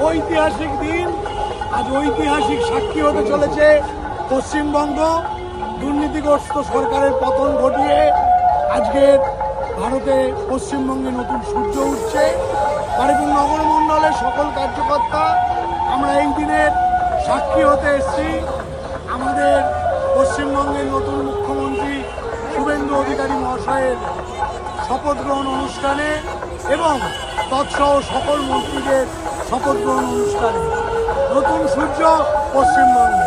ঐতিহাসিক দিন, আজ ঐতিহাসিক সাক্ষী হতে চলেছে পশ্চিমবঙ্গ। দুর্নীতিগ্রস্ত সরকারের পতন ঘটিয়ে আজকের ভারতে পশ্চিমবঙ্গে নতুন সূর্য উঠছে। বারুইপুর নগরমণ্ডলের সকল কার্যকর্তা আমরা এই দিনের সাক্ষী হতে এসেছি। আমাদের পশ্চিমবঙ্গের নতুন মুখ্যমন্ত্রী শুভেন্দু অধিকারী মহাশয়ের শপথ গ্রহণ অনুষ্ঠানে এবং তৎসহ সকল মন্ত্রীদের শপথ গ্রহণ অনুষ্ঠানে। নতুন সূর্য পশ্চিমবঙ্গে।